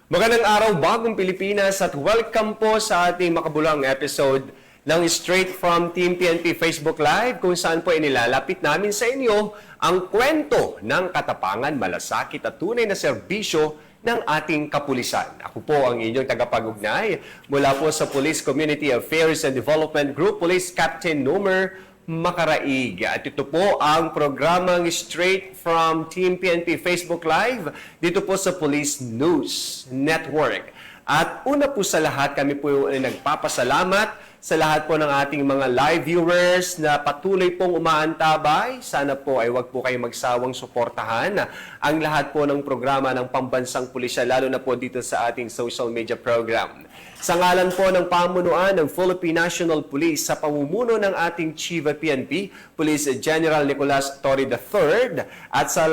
Magandang araw, bagong Pilipinas at welcome po sa ating makabulang episode ng Straight from Team PNP Facebook Live kung saan po inilalapit namin sa inyo ang kwento ng katapangan, malasakit at tunay na serbisyo ng ating kapulisan. Ako po ang inyong tagapag-ugnay mula po sa Police Community Affairs and Development Group, Police Captain Nomer Makaraig. At ito po ang programang Straight from Team PNP Facebook Live dito po sa Police News Network. At una po sa lahat, kami po ay nagpapasalamat sa lahat po ng ating mga live viewers na patuloy pong umaantabay. Sana po ay wag po kayong magsawang suportahan ang lahat po ng programa ng Pambansang Pulisya, lalo na po dito sa ating social media program. Sa ngalan po ng pamunuan ng Philippine National Police sa pamumuno ng ating Chief of PNP, Police General Nicolas Torre III, at sa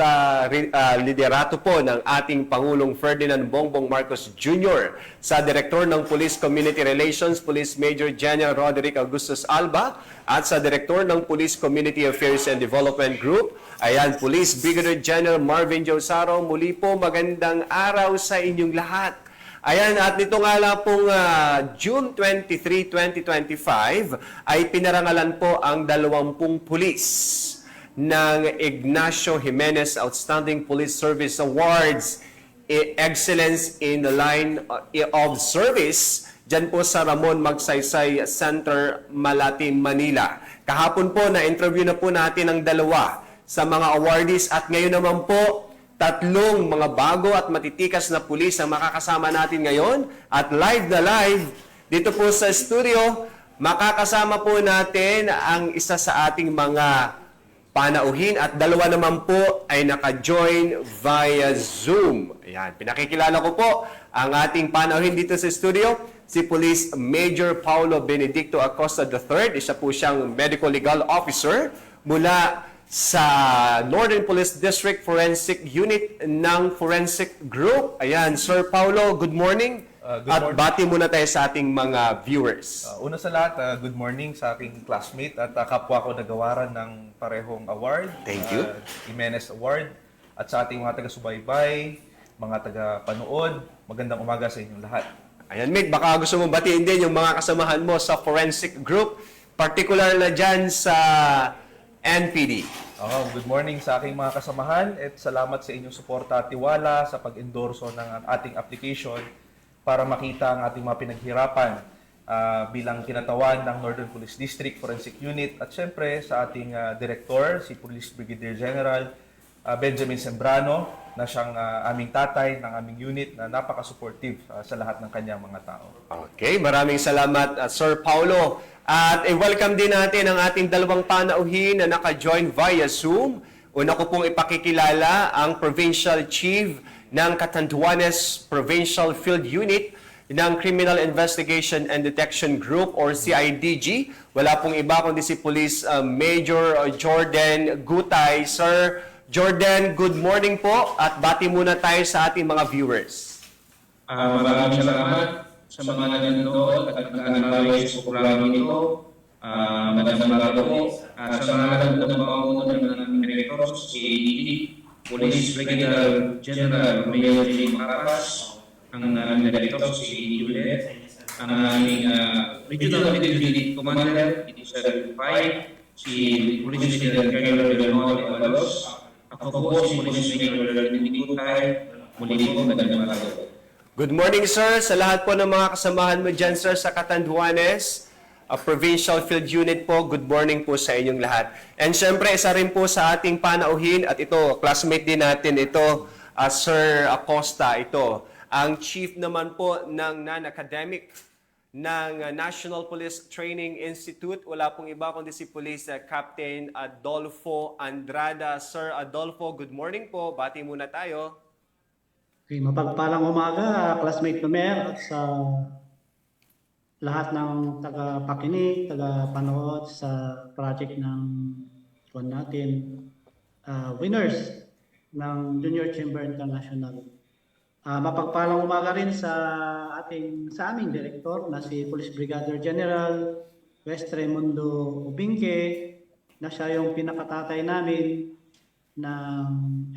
liderato po ng ating Pangulong Ferdinand Bongbong Marcos Jr., sa Direktor ng Police Community Relations, Police Major General Roderick Augustus Alba, at sa Direktor ng Police Community Affairs and Development Group, ayan, Police Brigadier General Marvin Josaro. Muli po magandang araw sa inyong lahat. Ayan, at nito nga lang pong June 23, 2025 ay pinarangalan po ang 20 pulis ng Ignacio Jimenez Outstanding Police Service Awards Excellence in the Line of Service dyan po sa Ramon Magsaysay Center, Malate, Manila. Kahapon po na-interview na po natin ang dalawa sa mga awardees at ngayon naman po tatlong mga bago at matitikas na pulis ang makakasama natin ngayon at live na live dito po sa studio. Makakasama po natin ang isa sa ating mga panauhin at dalawa naman po ay naka-join via Zoom. Ayan, pinakikilala ko po ang ating panauhin dito sa studio, si Police Major Paulo Benedicto Acosta III. Isa po siyang Medical Legal Officer mula sa Northern Police District Forensic Unit ng Forensic Group. Ayan, Sir Paulo, good morning. At bati muna tayo sa ating mga viewers. Una sa lahat, good morning sa aking classmate at kapwa ko nagawaran ng parehong award. Thank you. Jimenez Award. At sa ating mga taga-subaybay, mga taga-panood, magandang umaga sa inyong lahat. Ayan, Mick, baka gusto mong batiin din yung mga kasamahan mo sa Forensic Group, particular na dyan sa NPD. Good morning sa aking mga kasamahan at salamat sa inyong suporta at tiwala sa pag-endorso ng ating application para makita ang ating mga pinaghirapan bilang kinatawan ng Northern Police District Forensic Unit at syempre sa ating Director, si Police Brigadier General Benjamin Sembrano, na siyang aming tatay ng aming unit na napaka-supportive sa lahat ng kanyang mga tao. Okay, maraming salamat, Sir Paulo. At welcome din natin ang ating dalawang panauhin na naka-join via Zoom. Una ko pong ipakikilala ang Provincial Chief ng Catanduanes Provincial Field Unit ng Criminal Investigation and Detection Group or CIDG. Wala pong iba kundi si Police Major Jordan Gutay. Sir Jordan, good morning po at bati muna tayo sa ating mga viewers. Maraming salamat sa mga nanonood at nag-anabay sa programang ito. Magandang araw po. Sa mga ng pamumuno ng Director, si ADD, Police Brigadier General Mayor J. Macapas, ang aming Director, si ADD ulit, ang aming Regional Middle Unit Commander, ED-75, si Police Brigadier General Leonor Avalos, ako po si Police Major Benedicto Tay. Muli po, magandang araw. Good morning, sir. Sa lahat po ng mga kasamahan mo dyan, sir, sa Catanduanes, Provincial Field Unit po, good morning po sa inyong lahat. And syempre, isa rin po sa ating panauhin, at ito, classmate din natin ito, Sir Acosta, ito. Ang chief naman po ng non-academic ng National Police Training Institute. Wala pong iba kundi si Police Captain Adolfo Andrada. Sir Adolfo, good morning po. Bati muna tayo. Okay, mapagpalang umaga, classmate Nomer, at sa lahat ng taga-pakinig, taga-panood sa project ng natin, winners ng Junior Chamber International. Mapagpalang umaga rin sa aming direktor na si Police Brigadier General West Raimundo Ubingke, na siya yung pinakatatay namin ng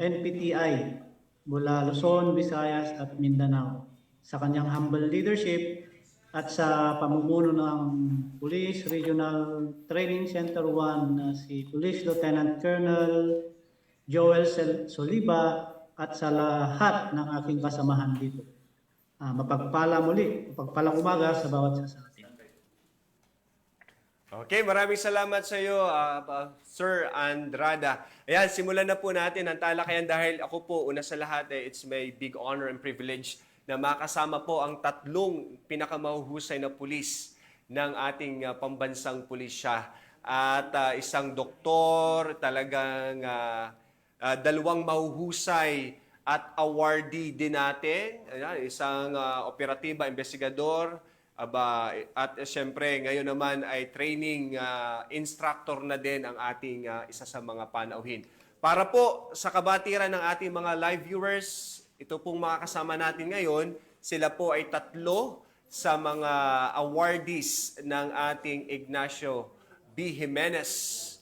NPTI mula Luzon, Visayas at Mindanao. sa kanyang humble leadership at sa pamumuno ng Police Regional Training Center 1 na si Police Lieutenant Colonel Joel Soliba at sa lahat ng aking kasamahan dito. Mapagpalang umaga sa bawat isa sa atin. Okay, maraming salamat sa iyo, Sir Andrada. Ayan, simulan na po natin ang talakayan dahil ako po, una sa lahat, it's my big honor and privilege na makasama po ang tatlong pinakamahuhusay na pulis ng ating pambansang pulisya. At isang doktor, talagang dalawang mahuhusay at awardee din natin. Ayan, isang operatiba, investigador, at siyempre, ngayon naman ay training instructor na din ang ating isa sa mga panauhin. Para po sa kabatiran ng ating mga live viewers, ito pong mga kasama natin ngayon, sila po ay tatlo sa mga awardees ng ating Ignacio B. Jimenez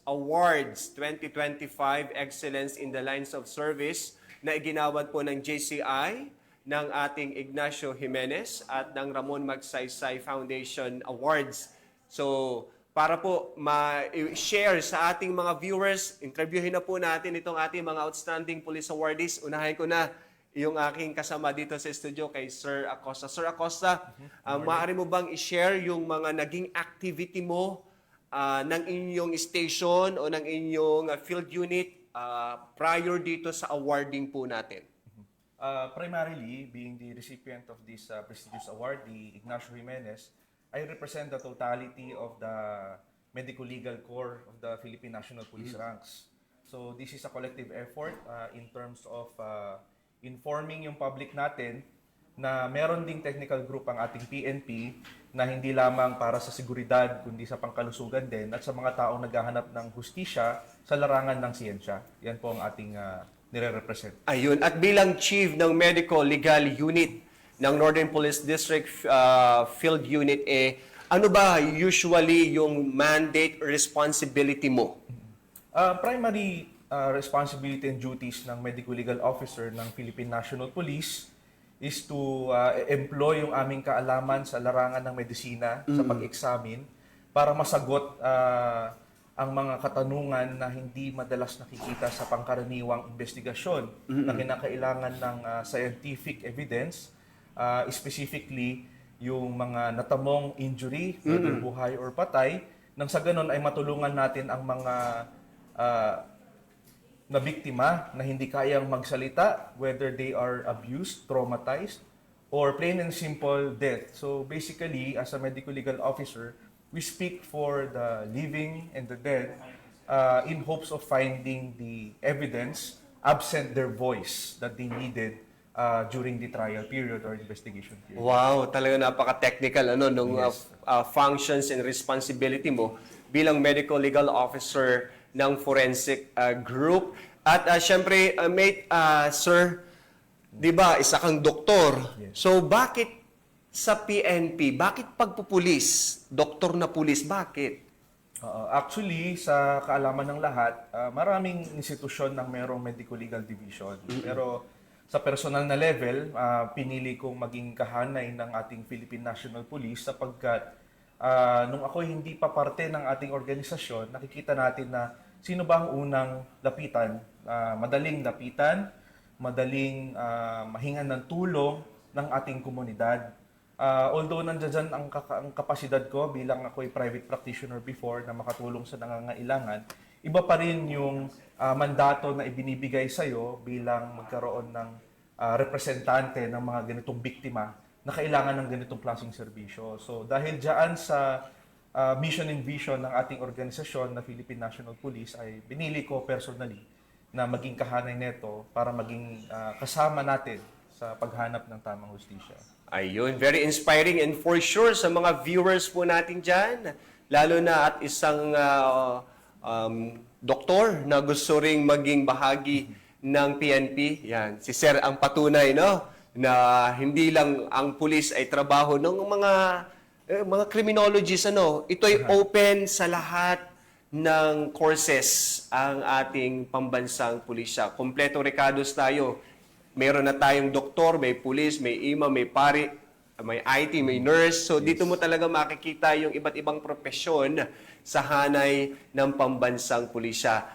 Awards 2025 Excellence in the Lines of Service na iginawad po ng JCI, ng ating Ignacio Jimenez at ng Ramon Magsaysay Foundation Awards. So, para po ma-share sa ating mga viewers, interviewin na po natin itong ating mga outstanding police awardees. Unahin ko na yung aking kasama dito sa studio kay Sir Acosta. Sir Acosta, maaari mo bang i-share yung mga naging activity mo ng inyong station o ng inyong field unit prior dito sa awarding po natin? Primarily, being the recipient of this prestigious award, the Ignacio Jimenez, I represent the totality of the Medical Legal Corps of the Philippine National Police ranks. So this is a collective effort in terms of informing yung public natin na meron ding technical group ang ating PNP na hindi lamang para sa seguridad kundi sa pangkalusugan din at sa mga taong naghahanap ng hustisya sa larangan ng siyensya. Yan po ang ating nire-represent. Ayun. At bilang Chief ng Medical Legal Unit ng Northern Police District Field Unit, ano ba usually yung mandate or responsibility mo? Primary responsibility and duties ng Medical Legal Officer ng Philippine National Police is to employ yung aming kaalaman sa larangan ng medisina sa pag-examine para masagot ang mga katanungan na hindi madalas nakikita sa pangkaraniwang investigasyon na kinakailangan ng scientific evidence, specifically yung mga natamong injury, whether buhay or patay, nang sa ganun ay matulungan natin ang mga na biktima na hindi kayang magsalita, whether they are abused, traumatized, or plain and simple death. So basically, as a medical legal officer, we speak for the living and the dead in hopes of finding the evidence absent their voice that they needed during the trial period or investigation period. Wow, talaga napaka-technical nung functions and responsibility mo bilang medical legal officer ng forensic group. At syempre, mate, sir, 'di ba, isa kang doktor. Yes. So bakit sa PNP, bakit pagpupulis, doktor na pulis, bakit? Actually, sa kaalaman ng lahat, maraming institusyon ng mayroong medical legal division. Pero sa personal na level, pinili kong maging kahanay ng ating Philippine National Police sapagkat nung ako hindi pa parte ng ating organisasyon, nakikita natin na sino ba ang unang lapitan, madaling mahingan ng tulong ng ating komunidad. Although nandiyan ang kapasidad ko bilang ako'y private practitioner before na makatulong sa nangangailangan, iba pa rin yung mandato na ibinibigay sa'yo bilang magkaroon ng representante ng mga ganitong biktima na kailangan ng ganitong klaseng serbisyo. So dahil dyan sa mission and vision ng ating organisasyon na Philippine National Police ay binili ko personally na maging kahanay neto para maging kasama natin sa paghanap ng tamang hustisya. Ayun, very inspiring and for sure sa mga viewers po natin dyan, lalo na at isang doktor na gusto ring maging bahagi ng PNP. Yan, si Sir ang patunay, no? Na hindi lang ang pulis ay trabaho ng mga criminologists, ito'y open sa lahat ng courses ang ating pambansang pulisya. Kompleto recados tayo. Meron na tayong doktor, may pulis, may imam, may pari, may IT, may nurse. So dito mo talaga makikita yung iba't ibang propesyon sa hanay ng pambansang pulisya.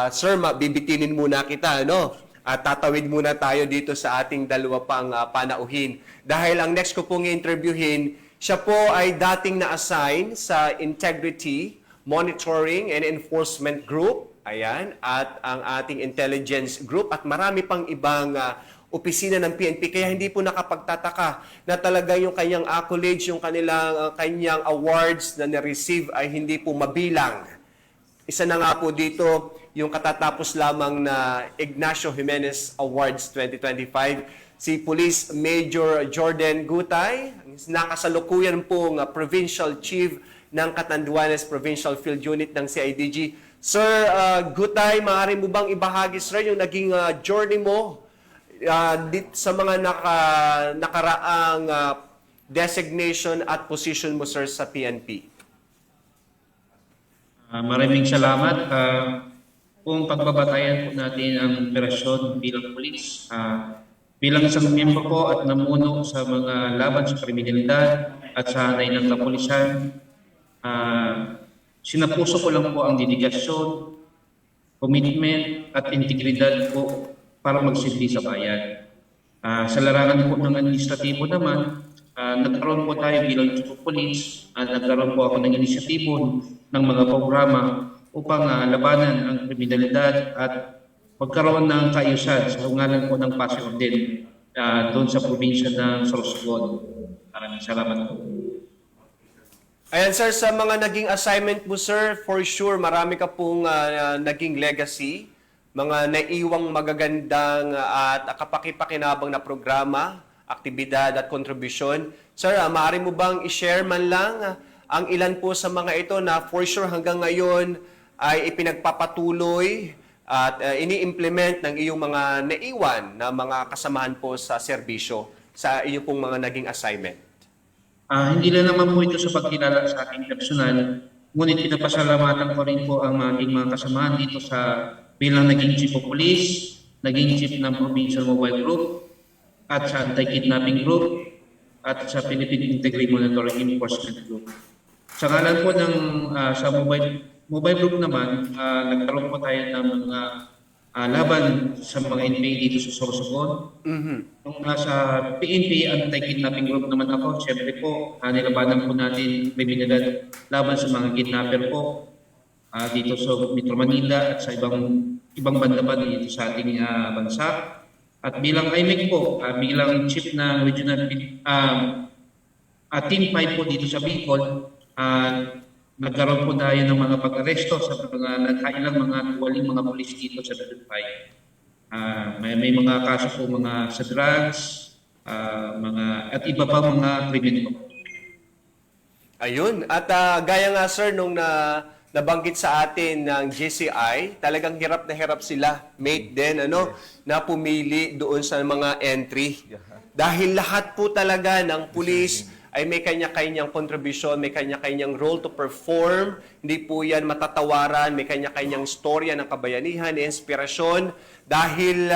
Sir, bibitinin muna kita, no? At tatawid muna tayo dito sa ating dalawa pang panauhin. Dahil ang next ko pong interviewin, siya po ay dating na-assign sa Integrity, Monitoring and Enforcement Group. Ayan. At ang ating Intelligence Group at marami pang ibang opisina ng PNP. Kaya hindi po nakapagtataka na talaga yung kanyang accolades, yung kanyang awards na na-receive ay hindi po mabilang. Isa na nga po dito, yung katatapos lamang na Ignacio Jimenez Awards 2025, si Police Major Jordan Gutay, nakasalukuyan pong Provincial Chief ng Catanduanes Provincial Field Unit ng CIDG. Sir Gutay, maaari mo bang ibahagi, sir, yung naging journey mo sa mga nakaraang designation at position mo, sir, sa PNP? Maraming salamat. Kung pagbabatayan po natin ang operasyon bilang pulis, bilang isang miyembro po at namuno sa mga laban sa kriminalidad at sa hanay ng kapulisan, sinapuso ko lang po ang dedikasyon, commitment at integridad po para magsilbi sa bayan. Sa larangan po ng administratibo naman, nagkaroon po tayo bilang police at nagkaroon po ako ng inisyatibo ng mga programa upang labanan ang kriminalidad at magkaroon ng kaayusan sa ngalan po ng Pasig din doon sa probinsya ng Sorsogon. Maraming salamat po. Ayan, sir, sa mga naging assignment mo, sir, for sure, marami ka pong naging legacy, mga naiwang magagandang at kapakipakinabang na programa, aktibidad at kontribusyon. Sir, maaari mo bang i-share man lang ang ilan po sa mga ito na for sure hanggang ngayon ay ipinagpapatuloy at ini-implement ng iyong mga naiwan na mga kasamahan po sa serbisyo sa iyong pong mga naging assignment? Hindi lang naman po ito sa pagkilala sa aking personal, ngunit pinapasalamatan ko rin po ang ating mga kasamahan dito sa bilang naging Chief of Police, naging Chief ng Provincial Mobile Group, at sa Anti-Kidnapping Group, at sa Philippine Integrity Monitoring Enforcement Group. Sa ngalan po ng sa mobile group naman, nagkaroon po tayo ng mga laban sa mga NPA dito sa Sorsogon. Nung nasa PNP Anti-Kidnapping Group naman ako, siyempre po, nilabanan po natin kriminalidad laban sa mga kidnapper po dito sa Metro Manila at sa ibang banda pa dito sa ating bansa. At bilang IMEC po, bilang chief ng regional Team 5 po dito sa Bicol, nagkaroon po tayo ng mga pag-aresto sa mga nagkailang mga tuwaling mga pulis dito sa Region 5. May mga kaso po mga sa drugs, at iba pa mga krimen po. Ayun. At gaya nga, sir, nung nabanggit sa atin ng GCI, talagang hirap na hirap sila, mate din, na pumili doon sa mga entry. Dahil lahat po talaga ng pulis ay may kanya-kanyang kontribusyon, may kanya-kanyang role to perform. Hindi po yan matatawaran, may kanya-kanyang storya ng kabayanihan, inspirasyon. Dahil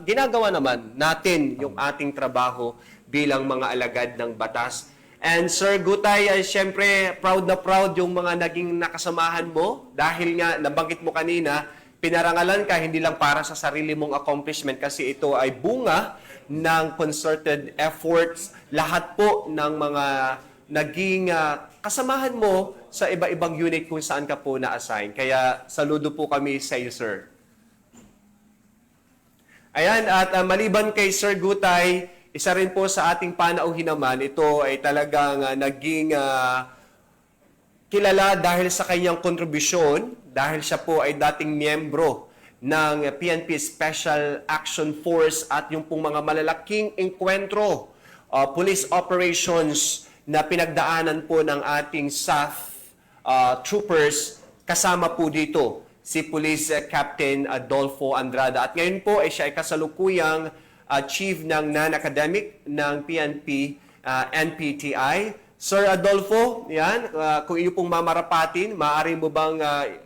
ginagawa naman natin yung ating trabaho bilang mga alagad ng batas. And Sir Gutay, ay siyempre proud na proud yung mga naging nakasamahan mo dahil nga nabanggit mo kanina, pinarangalan ka hindi lang para sa sarili mong accomplishment kasi ito ay bunga ng concerted efforts lahat po ng mga naging kasamahan mo sa iba-ibang unit kung saan ka po na-assign. Kaya saludo po kami sa iyo, sir. Ayan, at maliban kay Sir Gutay, isa rin po sa ating panauhin naman, ito ay talagang naging kilala dahil sa kanyang kontribusyon, dahil siya po ay dating miyembro ng PNP Special Action Force at yung pong mga malalaking engkwentro, police operations na pinagdaanan po ng ating SAF troopers, kasama po dito si Police Captain Adolfo Andrada. At ngayon po ay siya ay kasalukuyang Chief ng Non-Academic ng PNP NPTI. Sir Adolfo, yan, kung iyo pong mamarapatin, maaari mo bang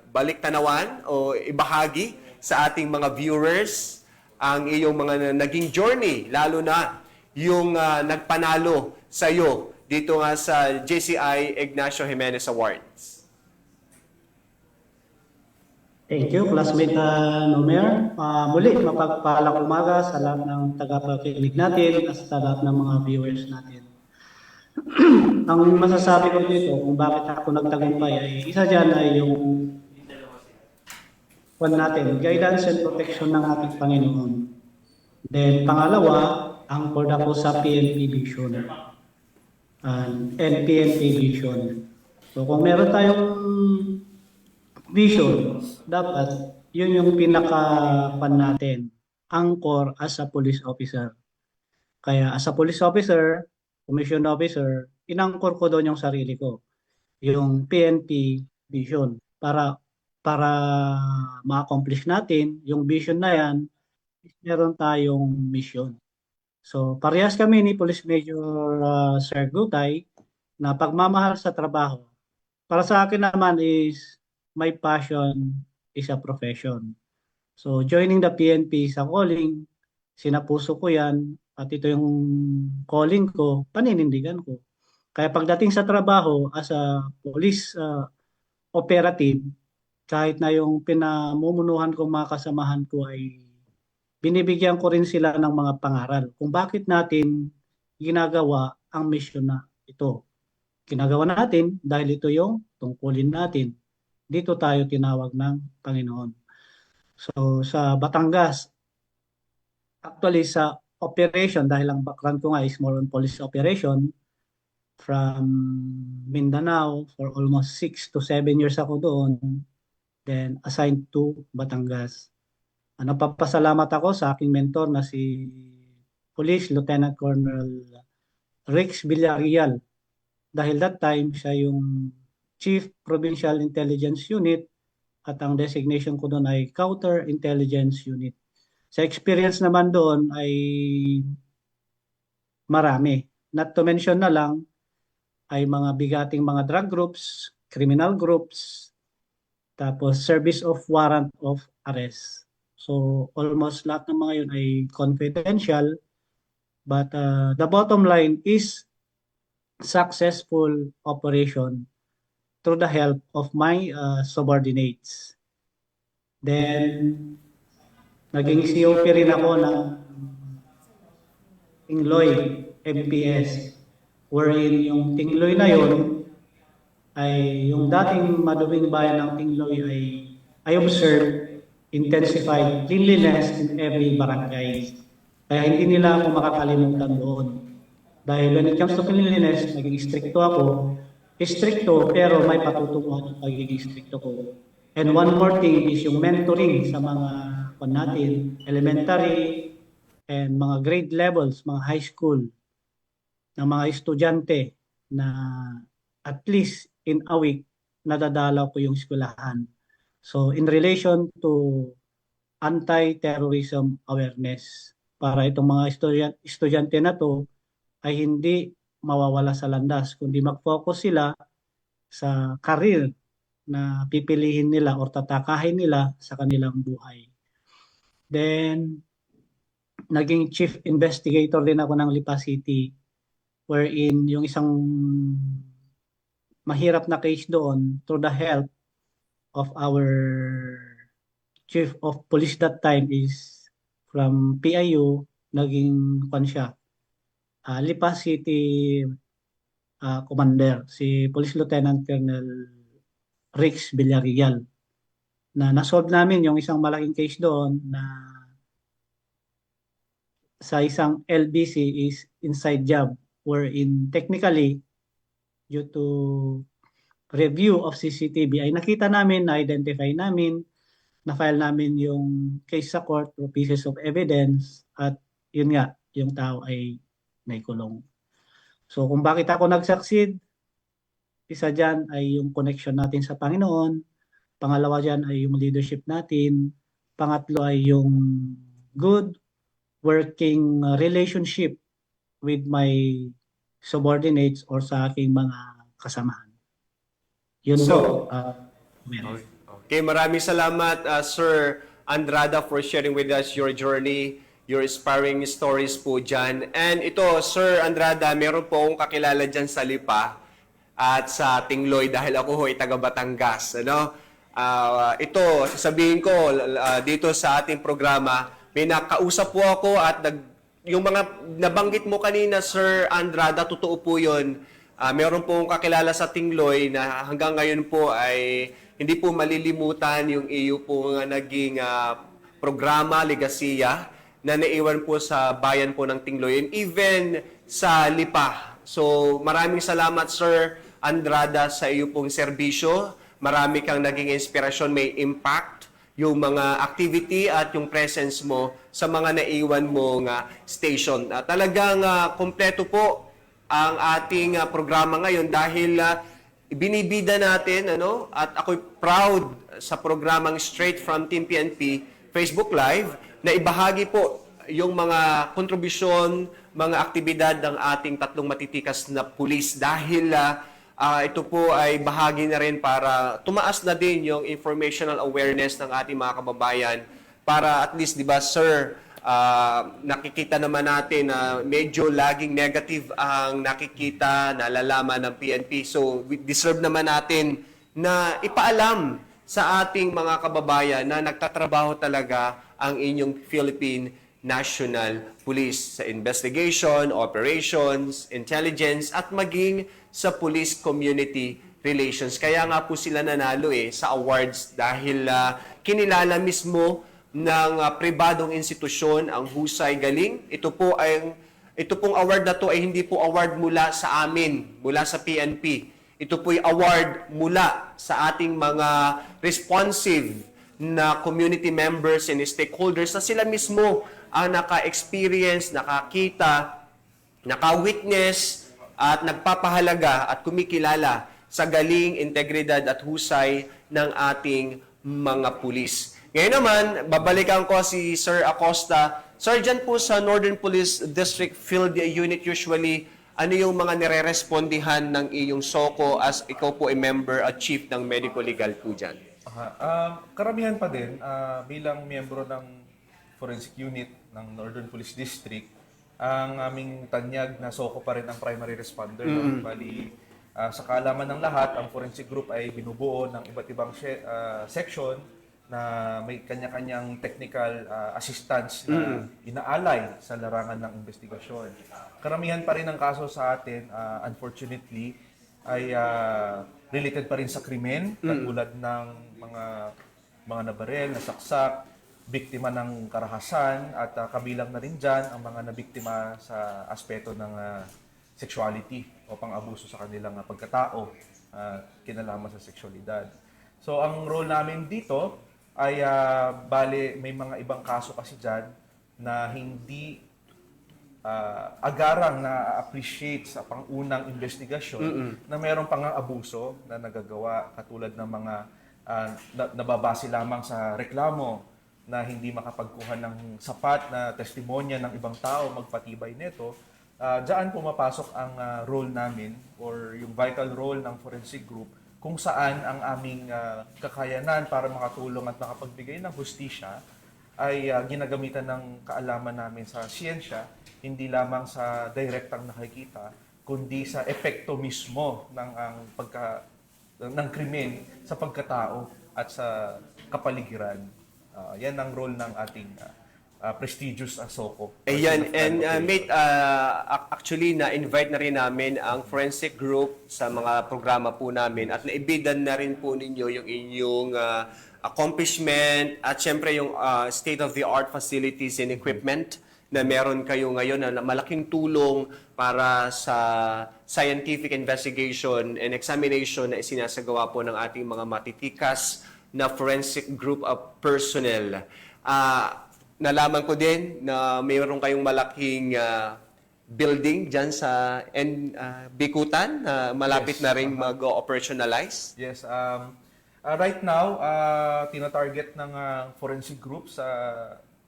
balik tanawan o ibahagi sa ating mga viewers ang iyong mga naging journey, lalo na yung nagpanalo sa iyo dito nga sa JCI Ignacio Jimenez Awards. Thank you, classmate Nomer. Muli, mapagpalang umaga sa lahat ng tagapakinig natin at sa lahat ng mga viewers natin. Ang masasabi ko dito kung bakit ako nagtagumpay ay isa dyan ay yung guidance and protection ng ating Panginoon. Then pangalawa, angkor ako sa PNP vision and PNP vision. So kung meron tayong vision, dapat yun yung pinaka-pan natin, angkor as a police officer. Kaya as a police officer, commission officer, inangkor ko doon yung sarili ko, yung PNP vision para ma-accomplish natin yung vision na yan, meron tayong mission. So parehas kami ni Police Major Sir Gutay na pagmamahal sa trabaho. Para sa akin naman is my passion is a profession. So joining the PNP sa calling, sinapuso ko yan at ito yung calling ko, paninindigan ko. Kaya pagdating sa trabaho as a police operative, kahit na yung pinamumunuhan kong mga kasamahan ko ay binibigyan ko rin sila ng mga pangaral kung bakit natin ginagawa ang mission na ito. Ginagawa natin dahil ito yung tungkulin natin. Dito tayo tinawag ng Panginoon. So sa Batangas, actually sa operation, dahil ang background ko nga is more on police operation, from Mindanao for almost 6 to 7 years ako doon, then assigned to Batangas. Napapasalamat ako sa aking mentor na si Police Lieutenant Colonel Rex Villarreal. Dahil that time, siya yung Chief Provincial Intelligence Unit at ang designation ko doon ay Counter Intelligence Unit. Sa experience naman doon ay marami. Not to mention na lang ay mga bigating mga drug groups, criminal groups, tapos service of warrant of arrest. So almost lahat ng mga yun ay confidential, but the bottom line is successful operation through the help of my subordinates. Then naging COP rin ako ng Tingloy MPS, wherein yung Tingloy na yun ay yung dating maduming bayan ng Tingloy ay I observe intensified cleanliness in every barangay. Kaya hindi nila ako makakalimutan doon. Dahil when it comes to cleanliness, naging stricto ako. Stricto pero may patutunguhan ang pagiging stricto ko. And one more thing is yung mentoring sa mga natin, elementary and mga grade levels, mga high school, ng mga estudyante na at least in a week, nadadalaw ko yung eskwelahan. So in relation to anti-terrorism awareness, para itong mga estudyante na to ay hindi mawawala sa landas, kundi mag-focus sila sa career na pipilihin nila o tatakahin nila sa kanilang buhay. Then, naging chief investigator din ako ng Lipa City, wherein yung isang mahirap na case doon, through the help of our chief of police that time is from PIU, naging siya, Lipa City Commander, si Police Lieutenant Colonel Rex Villarreal, na nasolve namin yung isang malaking case doon na sa isang LBC is inside job, wherein technically due to review of CCTV ay nakita namin, na-identify namin, na-file namin yung case sa court or pieces of evidence at yun nga, yung tao ay naikulong. So kung bakit ako nag-succeed, isa dyan ay yung connection natin sa Panginoon, pangalawa dyan ay yung leadership natin, pangatlo ay yung good working relationship with my subordinates or sa aking mga kasamahan. Yun So, po. Okay, maraming salamat Sir Andrada, for sharing with us your journey, your inspiring stories po dyan. And ito, Sir Andrada, meron po akong kakilala dyan sa Lipa at sa Tingloy dahil ako ay taga Batangas. Ano? Ito, sasabihin ko dito sa ating programa, may nakausap po ako at yung mga nabanggit mo kanina, Sir Andrada, totoo po yun. Meron po akong kakilala sa Tingloy na hanggang ngayon po ay hindi po malilimutan yung iyo po nga naging programa, Legasiya, na naiwan po sa bayan po ng Tingloy and even sa Lipa. So maraming salamat, Sir Andrada, sa iyo pong serbisyo. Marami kang naging inspirasyon, may impact yung mga activity at yung presence mo sa mga naiwan mong station. Talagang kompleto po ang ating programa ngayon dahil binibida natin at ako'y proud sa programang Straight from Team PNP Facebook Live na ibahagi po yung mga kontribusyon, mga aktibidad ng ating tatlong matitikas na pulis dahil ito po ay bahagi na rin para tumaas na din yung informational awareness ng ating mga kababayan para at least, di ba, sir, nakikita naman natin na medyo laging negative ang nakikita, nalalaman ng PNP. So, we deserve naman natin na ipaalam sa ating mga kababayan na nagtatrabaho talaga ang inyong Philippine National Police sa investigation, operations, intelligence, at maging sa police community relations. Kaya nga po sila nanalo sa awards dahil kinilala mismo ng pribadong institusyon ang husay galing. Ito pong award na to ay hindi po award mula sa amin, mula sa PNP. Ito po ay award mula sa ating mga responsive na community members and stakeholders na sila mismo ang naka-experience, nakakita, naka-witness at nagpapahalaga at kumikilala sa galing, integridad at husay ng ating mga pulis. Ngayon naman, babalikan ko si Sir Acosta. Sir, dyan po sa Northern Police District Field Unit usually, ano yung mga nire-respondihan ng iyong SOCO as ikaw po ay member at chief ng medical legal po dyan? Karamihan pa din, bilang miyembro ng forensic unit ng Northern Police District, ang aming tanyag na SOCO pa rin ang primary responder. No? Bali, sa kaalaman ng lahat, ang forensic group ay binubuo ng iba't ibang section na may kanya-kanyang technical assistance na inaalay sa larangan ng investigasyon. Karamihan pa rin ng kaso sa atin, unfortunately, ay related pa rin sa krimen, katulad ng mga nabarel, nasaksak, biktima ng karahasan, at kabilang na rin dyan ang mga nabiktima sa aspeto ng sexuality o pang-abuso sa kanilang pagkatao, kinalaman sa sexualidad. So ang role namin dito ay bale may mga ibang kaso kasi dyan na hindi agarang na-appreciate sa pangunang investigasyon na mayroong pang-abuso na nagagawa katulad ng mga nababase lamang sa reklamo na hindi makapagkuha ng sapat na testimonya ng ibang tao magpatibay nito. Diyan pumapasok ang role namin or yung vital role ng forensic group kung saan ang aming kakayanan para makatulong at makapagbigay ng hustisya ay ginagamitan ng kaalaman namin sa siyensya, hindi lamang sa direktang nakikita, kundi sa epekto mismo ng krimen sa pagkatao at sa kapaligiran. Yan ang role ng ating prestigious SOCO. Ayan, and mate, actually na-invite na rin namin ang forensic group sa mga programa po namin at naibidan na rin po ninyo yung inyong accomplishment at syempre yung state-of-the-art facilities and equipment na meron kayo ngayon na malaking tulong para sa scientific investigation and examination na isinasagawa po ng ating mga matitikas na forensic group of personnel. Nalaman ko din na mayroon kayong malaking building dyan sa Bikutan na malapit na rin mag-operationalize. Yes. Right now, tina-target ng forensic group sa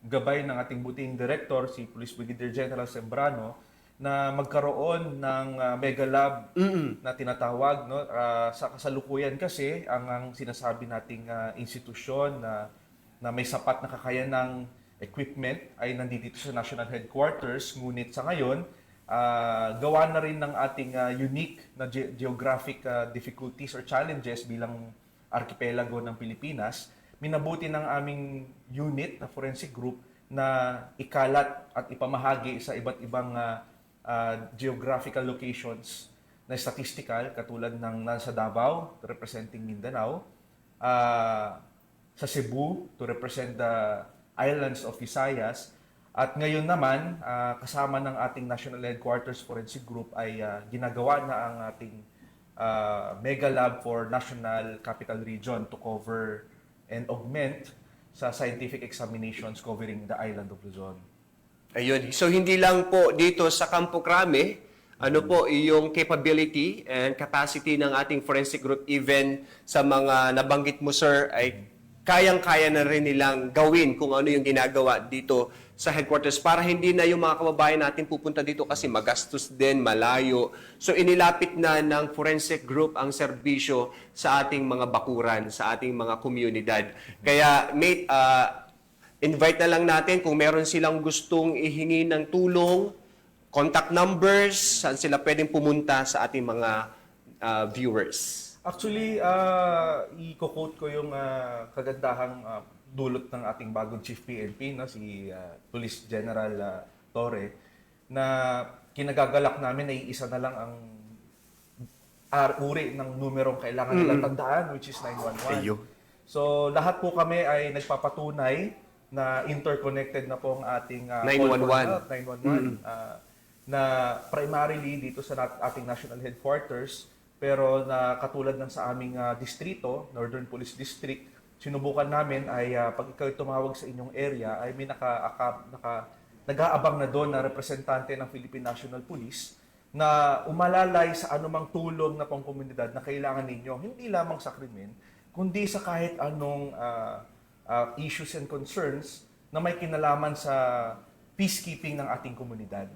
gabay ng ating buting director, si Police Brigadier General Sembrano, na magkaroon ng mega lab na tinatawag. No? Sa kasalukuyan kasi, ang sinasabi nating institusyon na na may sapat na kakayanang equipment ay nandito sa National Headquarters. Ngunit sa ngayon, gawa na rin ng ating unique na geographic difficulties or challenges bilang archipelago ng Pilipinas, minabuti ng aming unit na forensic group na ikalat at ipamahagi sa iba't ibang geographical locations na statistical, katulad ng nasa Davao, representing Mindanao, sa Cebu, to represent the islands of Visayas, at ngayon naman, kasama ng ating National Headquarters Forensic Group ay ginagawa na ang ating Mega Lab for National Capital Region to cover and augment sa scientific examinations covering the island of Luzon. Ayun. So hindi lang po dito sa Campo Crame, ano po yung capability and capacity ng ating forensic group, even sa mga nabanggit mo, sir, ay kayang-kaya na rin nilang gawin kung ano yung ginagawa dito sa headquarters para hindi na yung mga kababayan natin pupunta dito kasi magastos din, malayo. So inilapit na ng forensic group ang serbisyo sa ating mga bakuran, sa ating mga komunidad. Kaya mate, invite na lang natin kung meron silang gustong ihingi ng tulong, contact numbers, saan sila pwedeng pumunta sa ating mga viewers. Actually, i-quote ko yung kagandahang dulot ng ating bagong Chief PNP, no, si Police General Torre, na kinagagalak namin ay isa na lang ang uri ng numerong kailangan nilang tandaan, which is 911. Ayun. So, lahat po kami ay nagpapatunay na interconnected na po ang ating 911. 911 na primarily dito sa ating national headquarters, pero na katulad ng sa aming distrito, Northern Police District, sinubukan namin ay pag ikaw tumawag sa inyong area ay may nag-aabang na doon na representante ng Philippine National Police na umalalay sa anumang tulong na pangkomunidad na kailangan ninyo, hindi lamang sa krimen, kundi sa kahit anong issues and concerns na may kinalaman sa peacekeeping ng ating komunidad.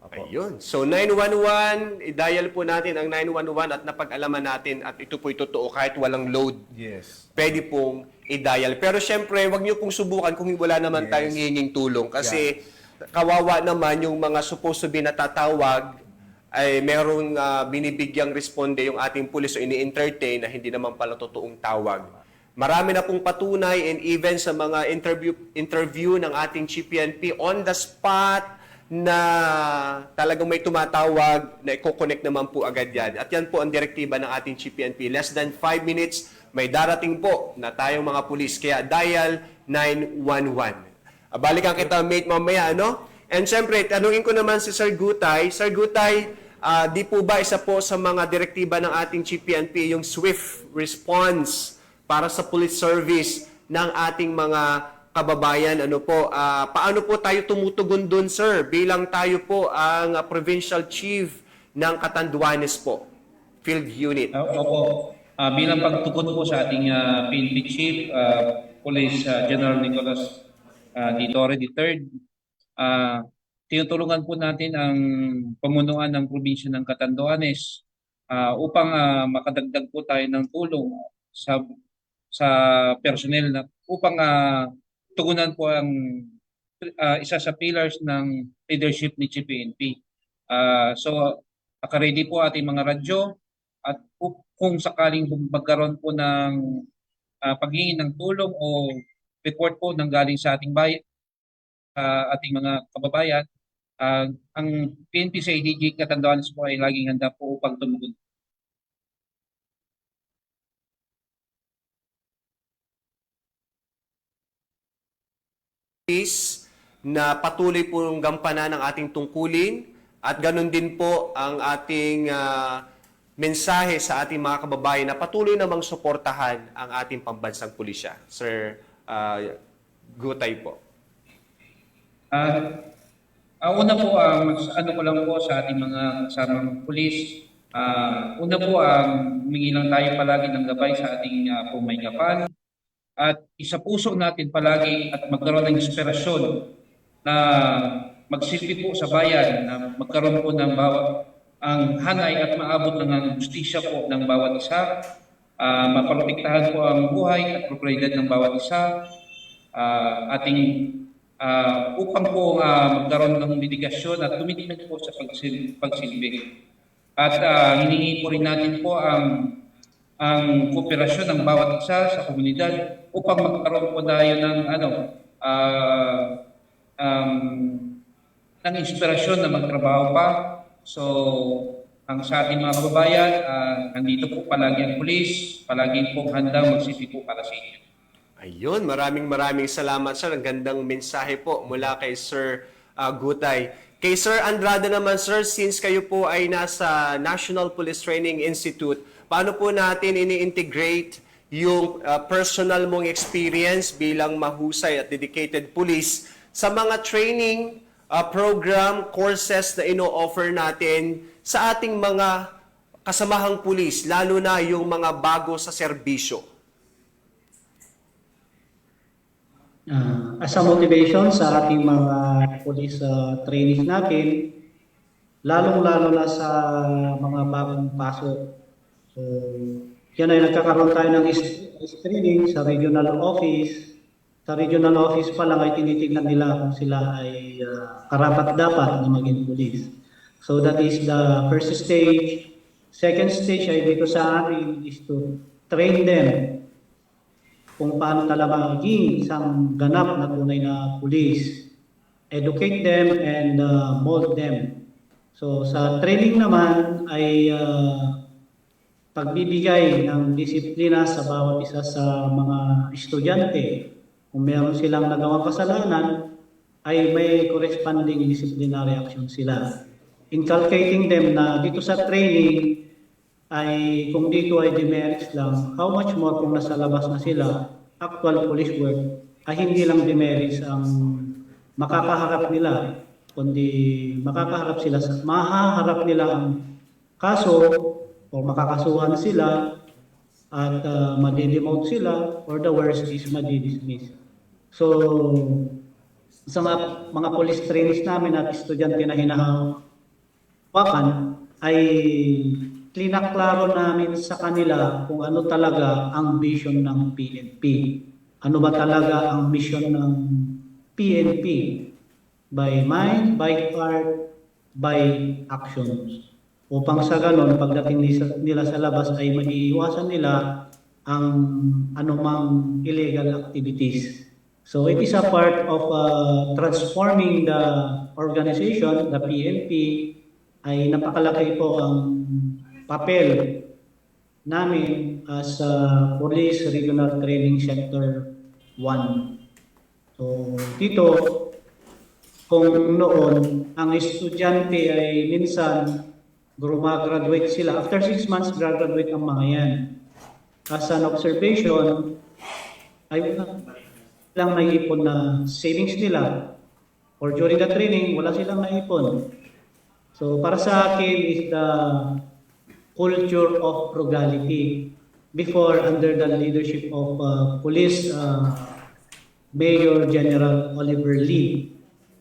Opo. Ayun. So 911, i-dial po natin ang 911 at napag-alaman natin at ito po'y totoo kahit walang load. Yes. Pwede pong i-dial. Pero syempre, wag niyo pong subukan kung wala naman Yes. tayong hihinging tulong. Kasi kawawa naman yung mga supposed to be natatawag ay merong binibigyang responde yung ating pulis o ini-entertain na hindi naman pala totoong tawag. Marami na pong patunay and even sa mga interview ng ating Chief PNP on the spot na talagang may tumatawag na i-connect naman po agad yan. At yan po ang direktiba ng ating Chief PNP. Less than 5 minutes, may darating po na tayong mga pulis. Kaya dial 911. Balikan kita, mate, mamaya, ano? And syempre, tanungin ko naman si Sir Gutay. Sir Gutay, di po ba isa po sa mga direktiba ng ating Chief PNP yung swift response para sa police service ng ating mga kababayan, ano po, paano po tayo tumutugon doon, sir, bilang tayo po ang provincial chief ng Catanduanes po, field unit? Opo. Bilang pagtugon po sa ating PNP Chief, Police General Nicolas D. Torre III, tinutulungan po natin ang pamunuan ng probinsya ng Catanduanes upang makadagdag po tayo ng tulong sa personnel na upang tugunan po ang isa sa pillars ng leadership ni Chief PNP. So, naka-ready po ating mga radyo at kung sakaling magkaroon po ng paghingi ng tulong o report po ng galing sa ating bayan, ating mga kababayan, ang PNP sa ADG Catanduanes po ay laging handa po upang tumugon. Na patuloy pong gampanan ng ating tungkulin at ganun din po ang ating mensahe sa ating mga kababayan na patuloy namang suportahan ang ating pambansang pulisya. Sir Gutay po. Una po, ano ko lang po sa ating mga kasamang pulis, una po, humingi lang tayo palagi ng gabay sa ating pumaykapan at isa puso natin palagi at magkaroon ng inspirasyon na magsilbi po sa bayan, na magkaroon po ng ang hanay at maabot ng ang justisya po ng bawat isa, maprotektahan po ang buhay at propriedad ng bawat isa, ating upang po magkaroon ng dedigasyon at commitment po sa pagsilbi. At hiningi po rin natin po ang kooperasyon ng bawat isa sa komunidad upang magkaroon po tayo ng ng inspirasyon na magtrabaho pa. So, ang sa ating mga kababayan, nandito po palagi ang pulis, palagi pong handang magsisi po para sa inyo. Ayun, maraming salamat sir. Ang gandang mensahe po mula kay Sir Gutay. Kay Sir Andrade naman sir, since kayo po ay nasa National Police Training Institute, paano po natin ini-integrate yung personal mong experience bilang mahusay at dedicated police sa mga training program, courses na ino-offer natin sa ating mga kasamahang pulis, lalo na yung mga bago sa serbisyo? As a motivation sa ating mga police trainees natin, lalong-lalo na sa mga bagong pasok. So, yan ay nagkakaroon tayo ng training sa regional office. Sa regional office pa lang ay tinitignan nila kung sila ay karapat-dapat na maging police. So that is the first stage. Second stage ay dito sa atin is to train them kung paano talaga maging isang ganap na tunay na police. Educate them and mold them. So sa training naman ay pagbibigay ng disiplina sa bawat isa sa mga estudyante. Kung meron silang nagawang kasalanan, ay may corresponding disciplinary action sila. Inculcating them na dito sa training ay kung dito ay demerits lang, how much more kung nasa labas na sila, actual police work, ay hindi lang demerits ang makakaharap nila, kundi mahaharap nila ang kaso o makakasuhan sila at madi-demote sila or the worst is madi-dismiss. So, sa mga police trainees namin at estudyante na hinahawakan ay klinaklaro namin sa kanila kung ano talaga ang vision ng PNP. Ano ba talaga ang mission ng PNP? By mind, by heart, by actions. Upang sa ganon, pagdating nila sa labas ay maiiwasan nila ang anumang illegal activities. So it is a part of transforming the organization, the PNP, ay napakalaki po ang papel namin as Police Regional Training Center 1. So dito, kung noon, ang estudyante ay minsan graduate sila. After 6 months, graduate ang mga yan. As an observation, ay lang naipon na savings nila. Or during the training, wala silang naipon. So para sa akin is the culture of frugality. Before, under the leadership of Police Major General Oliver Lee,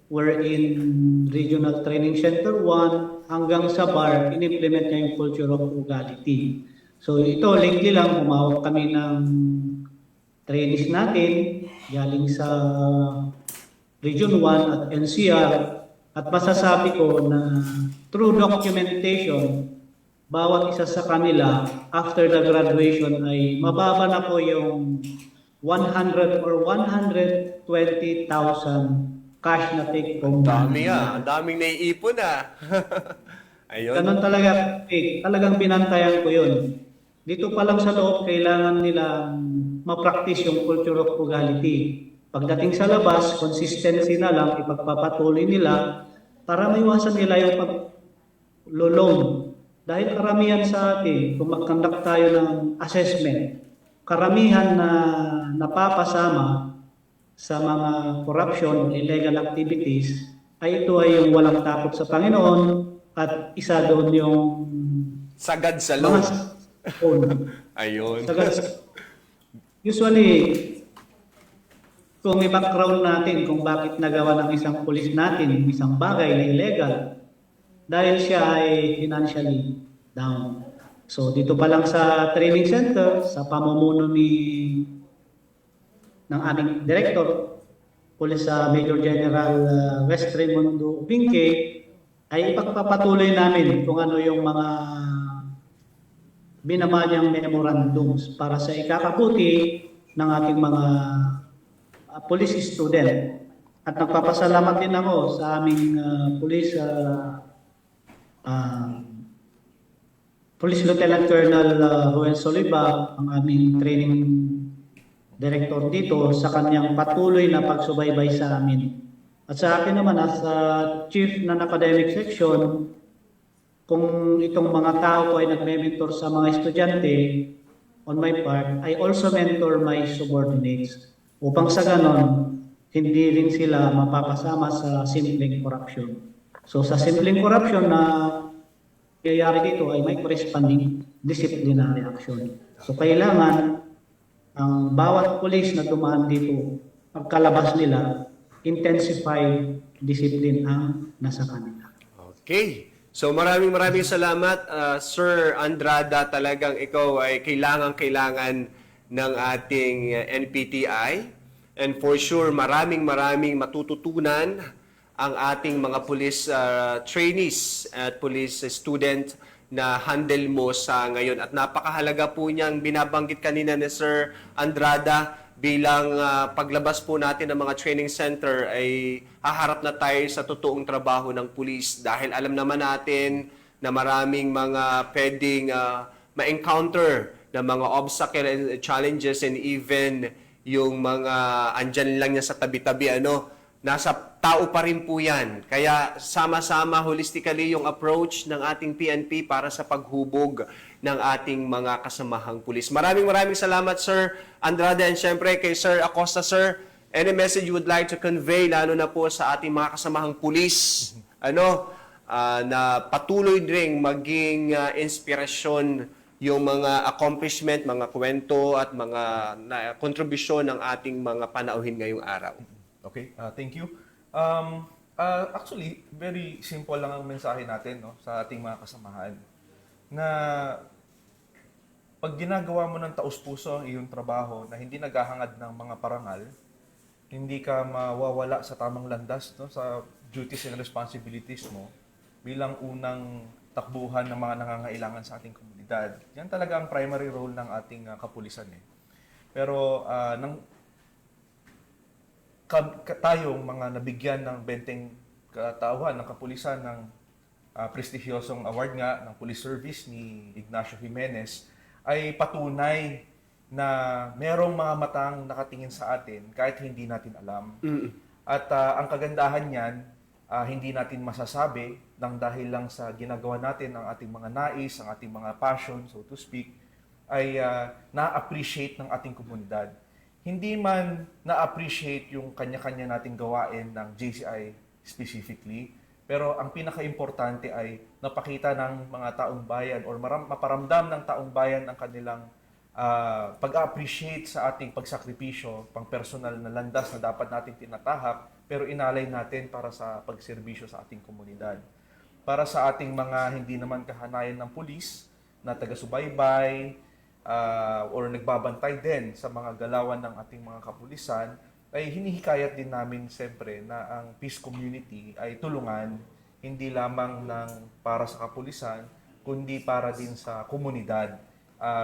we're in Regional Training Center 1 hanggang sa bar, in-implement niya yung culture of frugality. So ito, lately lang, humawak kami ng trainees natin, galing sa Region 1 at NCR, at masasabi ko na through documentation, bawat isa sa kanila, after the graduation ay mababa na po yung 100 or 120,000 cash na take home. Dami ang daming naiipon Ayun. Ganun talaga, talagang binantayan ko yun. Dito pa lang sa loob, kailangan nilang ma-practice yung culture of frugality. Pagdating sa labas, consistency na lang, ipagpapatuloy nila para maiwasan nila yung pag-loan. Dahil karamihan sa atin, kung mag-conduct tayo ng assessment, karamihan na napapasama sa mga corruption, illegal activities, ay ito ay yung walang takot sa Panginoon at isa doon yung Sagad sa loob. Ayun. Usually, kung may background natin kung bakit nagawa ng isang pulis natin isang bagay na illegal, dahil siya ay financially down. So dito pa lang sa training center, sa pamumuno ni ng aming Director, Police Major General West Raimundo Binque, ay ipagpapatuloy namin kung ano yung mga binabanyang memorandums para sa ikakabuti ng ating mga police student. At nagpapasalamat din ako sa aming Police Lieutenant Colonel Joel Soliba, ang aming training director dito, sa kanyang patuloy na pagsubaybay sa amin. At sa akin naman as chief ng academic section, kung itong mga tao ko ay nagme-mentor sa mga estudyante, on my part, I also mentor my subordinates upang sa ganon, hindi rin sila mapapasama sa simpleng corruption. So sa simpleng corruption na nangyayari dito ay may corresponding disciplinary action. So kailangan ang bawat pulis na dumaan dito, pagkalabas nila, intensified discipline ang nasa kanila. Okay. So maraming salamat, Sir Andrada. Talagang ikaw ay kailangan ng ating NPTI. And for sure, maraming matututunan ang ating mga police trainees at police student na handle mo sa ngayon. At napakahalaga po niyang binabanggit kanina ni Sir Andrada bilang paglabas po natin ng mga training center ay haharap na tayo sa totoong trabaho ng pulis dahil alam naman natin na maraming mga pwedeng ma-encounter na mga obstacle and challenges, and even yung mga andyan lang niya sa tabi-tabi, nasa tao pa rin po yan. Kaya sama-sama holistically yung approach ng ating PNP para sa paghubog ng ating mga kasamahang pulis. Maraming salamat, Sir Andrade, and syempre kay Sir Acosta. Sir, any message you would like to convey, lalo na po sa ating mga kasamahang pulis, na patuloy ring maging inspirasyon yung mga accomplishment, mga kwento at mga kontribusyon ng ating mga panauhin ngayong araw. Okay, thank you. Actually, very simple lang ang mensahe natin, no, sa ating mga kasamahan. Na pag ginagawa mo ng taus-puso ang iyong trabaho na hindi naghahangad ng mga parangal, hindi ka mawawala sa tamang landas, no, sa duties and responsibilities mo bilang unang takbuhan ng mga nangangailangan sa ating komunidad. Yan talaga ang primary role ng ating kapulisan. Pero tayong mga nabigyan ng benteng katauhan ng kapulisan ng prestigyosong award nga ng police service ni Ignacio Jimenez ay patunay na merong mga matang nakatingin sa atin kahit hindi natin alam. At ang kagandahan niyan, hindi natin masasabi nang dahil lang sa ginagawa natin ang ating mga nais, ang ating mga passion, so to speak, ay na-appreciate ng ating komunidad. Hindi man na-appreciate yung kanya-kanya nating gawain ng JCI specifically, pero ang pinaka-importante ay napakita ng mga taong bayan or maparamdam ng taong bayan ang kanilang pag-appreciate sa ating pagsakripisyo, pang personal na landas na dapat natin tinatahak, pero inalay natin para sa pagserbisyo sa ating komunidad. Para sa ating mga hindi naman kahanayan ng pulis na taga-subaybay, or nagbabantay din sa mga galawan ng ating mga kapulisan, ay hinihikayat din namin siyempre na ang peace community ay tulungan, hindi lamang para sa kapulisan, kundi para din sa komunidad.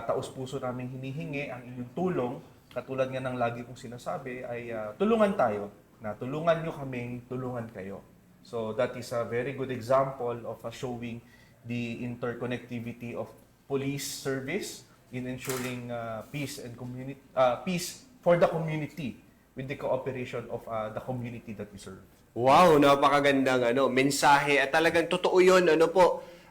Taos-puso namin hinihingi ang inyong tulong, katulad nga ng lagi kong sinasabi, ay tulungan tayo, na tulungan nyo kaming tulungan kayo. So that is a very good example of showing the interconnectivity of police service in ensuring peace and peace for the community with the cooperation of the community that we serve. Wow, napakagandang mensahe at talagang totoo 'yon,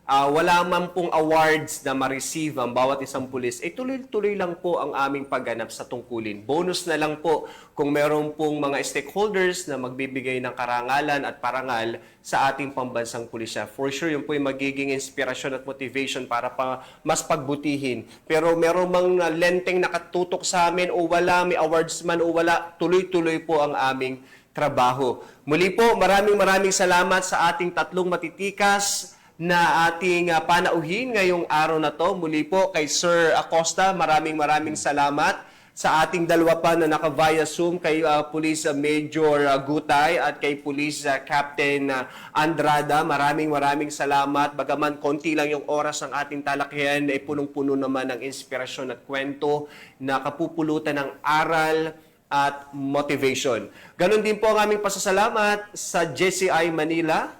wala man pong awards na ma-receive ang bawat isang pulis, tuloy-tuloy lang po ang aming pagganap sa tungkulin. Bonus na lang po kung meron pong mga stakeholders na magbibigay ng karangalan at parangal sa ating pambansang pulisya. For sure, yun po yung magiging inspirasyon at motivation para mas pagbutihin. Pero meron mang lenteng nakatutok sa amin o wala, may awards man o wala, tuloy-tuloy po ang aming trabaho. Muli po, maraming salamat sa ating tatlong matitikas na ating panauhin ngayong araw na to. Muli po kay Sir Acosta, maraming salamat. sa ating dalawa pa na naka-via Zoom, kay Police Major Gutay at kay Police Captain Andrada. Maraming salamat. Bagaman konti lang yung oras ng ating talakihan, ay punong-puno naman ng inspirasyon at kwento na kapupulutan ng aral at motivation. Ganon din po ang aming pasasalamat sa JCI Manila,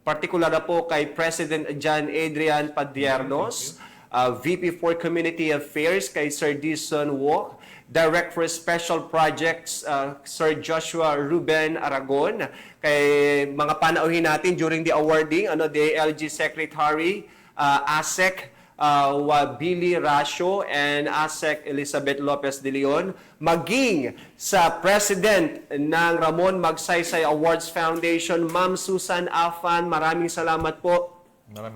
partikular na po kay President John Adrian Padiernos, VP for Community Affairs kay Sir Dison Wok, Direct for Special Projects Sir Joshua Ruben Aragon, kay mga panauhin natin during the awarding, the LG Secretary, ASEC, Billy Rasio and ASEC Elizabeth Lopez de Leon, maging sa President ng Ramon Magsaysay Awards Foundation, Ma'am Susan Afan, maraming salamat po.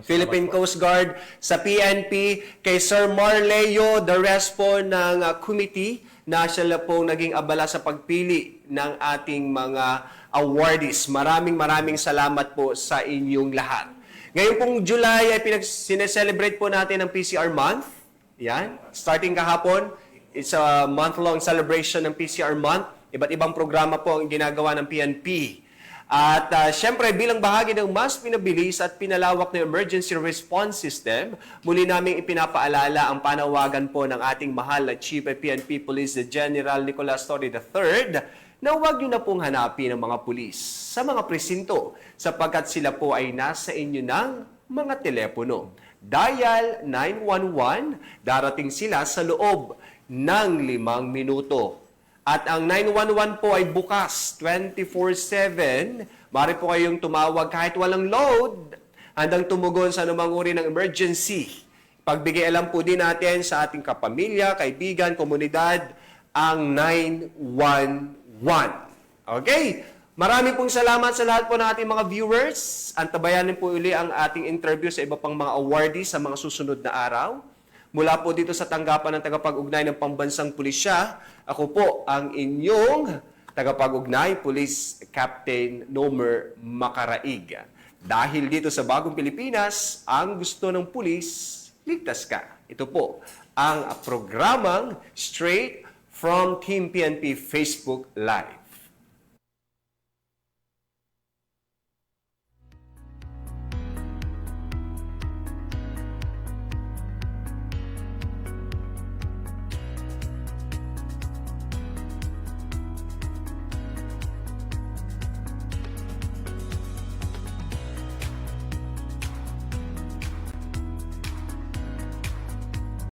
Philippine Coast Guard, sa PNP, kay Sir Marleo, the rest po ng committee na sila po naging abala sa pagpili ng ating mga awardees. Maraming salamat po sa inyong lahat. Ngayon pong July ay sineselebrate po natin ang PCR month. Yan. Starting kahapon, it's a month-long celebration ng PCR month. Iba't ibang programa po ang ginagawa ng PNP. At syempre, bilang bahagi ng mas pinabilis at pinalawak na emergency response system, muli naming ipinapaalala ang panawagan po ng ating mahal na Chief PNP Police General Nicolas Torre III na huwag nyo na pong hanapin ang mga pulis sa mga presinto sapagkat sila po ay nasa inyo ng mga telepono. Dial 911, darating sila sa loob ng 5 minuto. At ang 911 po ay bukas 24/7. Maaari po kayong tumawag kahit walang load, handang tumugon sa anumang uri ng emergency. Pagbigay alam po din natin sa ating kapamilya, kaibigan, komunidad, ang 911. Okay? Marami pong salamat sa lahat po ng ating mga viewers. Antabayanin po uli ang ating interview sa iba pang mga awardees sa mga susunod na araw. Mula po dito sa tanggapan ng tagapag-ugnay ng Pambansang Pulisya, ako po ang inyong tagapag-ugnay, Police Captain Nomer Macaraig. Dahil dito sa Bagong Pilipinas, ang gusto ng pulis, ligtas ka. Ito po ang programang Straight from Team PNP Facebook Live.